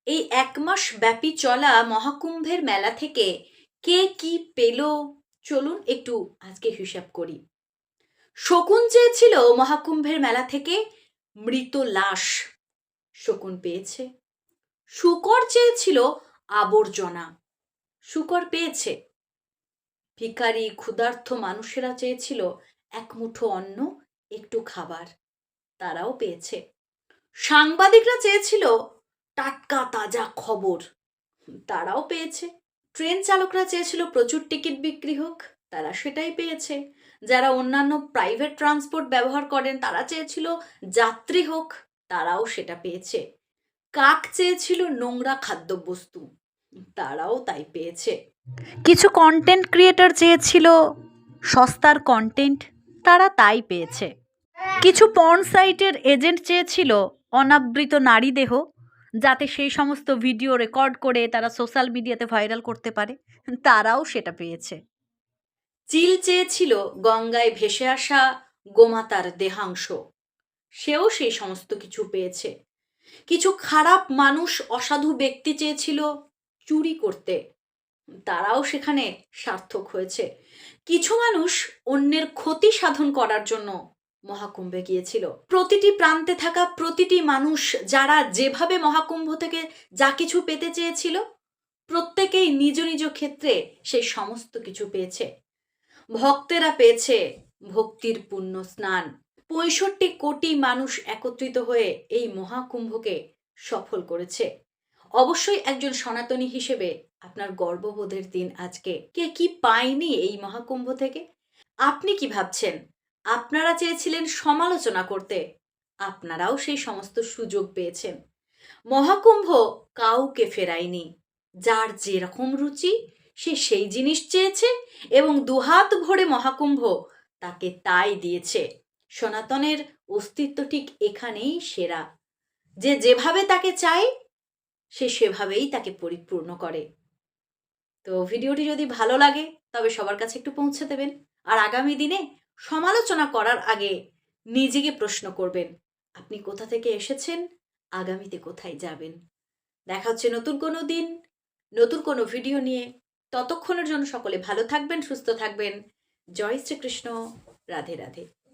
এই ১ মাস ব্যাপী চলা মহাকুম্ভের মেলা থেকে কে কি পেল চলুন একটু আজকে হিসাব করি। শকুন চেয়েছিল মহাকুম্ভের মেলা থেকে মৃত লাশ, শকুন পেয়েছে। শূকর চেয়েছিল আবর্জনা, শূকর পেয়েছে। ভিখারি ক্ষুধার্ত মানুষেরা চেয়েছিল এক মুঠো অন্ন, একটু খাবার, তারাও পেয়েছে। সাংবাদিকরা চেয়েছিল টাটকা তাজা খবর, তারাও পেয়েছে। ট্রেন চালকরা চেয়েছিল প্রচুর টিকিট বিক্রি হোক, তারা সেটাই পেয়েছে। যারা অন্যান্য প্রাইভেট ট্রান্সপোর্ট ব্যবহার করেন তারা চেয়েছিল যাত্রী হোক, তারাও সেটা পেয়েছে। কাক চেয়েছিল নোংরা খাদ্যবস্তু, তারাও তাই পেয়েছে। কিছু কন্টেন্ট ক্রিয়েটর চেয়েছিল সস্তার কন্টেন্ট, তারা তাই পেয়েছে। কিছু পর্ন সাইটের এজেন্ট চেয়েছিল অনাবৃত নারী দেহ, যাতে সেই সমস্ত ভিডিও রেকর্ড করে তারা সোশ্যাল মিডিয়াতে ভাইরাল করতে পারে, তারাও সেটা পেয়েছে। চিল চেয়েছিল গঙ্গায় ভেসে আসা গোমাতার দেহাংশ, সেও সেই সমস্ত কিছু পেয়েছে। কিছু খারাপ মানুষ অসাধু ব্যক্তি চেয়েছিল চুরি করতে, তারাও সেখানে সার্থক হয়েছে। কিছু মানুষ অন্যের ক্ষতি সাধন করার জন্য মহাকুম্ভে গিয়েছিল। প্রতিটি প্রান্তে থাকা প্রতিটি মানুষ যারা যেভাবে মহাকুম্ভ থেকে যা কিছু পেতে চেয়েছিল, প্রত্যেকেই নিজ নিজ ক্ষেত্রে সেই সমস্ত কিছু পেয়েছে। ভক্তেরা পেয়েছে ভক্তির পুণ্য স্নান। ৬৫ কোটি মানুষ একত্রিত হয়ে এই মহাকুম্ভকে সফল করেছে। অবশ্যই একজন সনাতনী হিসেবে আপনার গর্ববোধের দিন আজকে। কে কি পায়নি এই মহাকুম্ভ থেকে? আপনি কি ভাবছেন? আপনারা চেয়েছিলেন সমালোচনা করতে, আপনারাও সেই সমস্ত সুযোগ পেয়েছেন। মহাকুম্ভ কাউকে ফেরায়নি। যার যেরকম রুচি সে সেই জিনিস চেয়েছে এবং দুহাত ভরে মহাকুম্ভ তাকে তাই দিয়েছে। সনাতনের অস্তিত্ব ঠিক এখানেই সেরা, যে যেভাবে তাকে চায় সে সেভাবেই তাকে পরিপূর্ণ করে। তো ভিডিওটি যদি ভালো লাগে তবে সবার কাছে একটু পৌঁছে দেবেন, আর আগামী দিনে সমালোচনা করার আগে নিজেকে প্রশ্ন করবেন, আপনি কোথা থেকে এসেছেন, আগামীতে কোথায় যাবেন। দেখা হচ্ছে নতুন কোনো দিন নতুন কোনো ভিডিও নিয়ে। ততক্ষণের জন্য সকলে ভালো থাকবেন, সুস্থ থাকবেন। জয় শ্রীকৃষ্ণ, রাধে রাধে।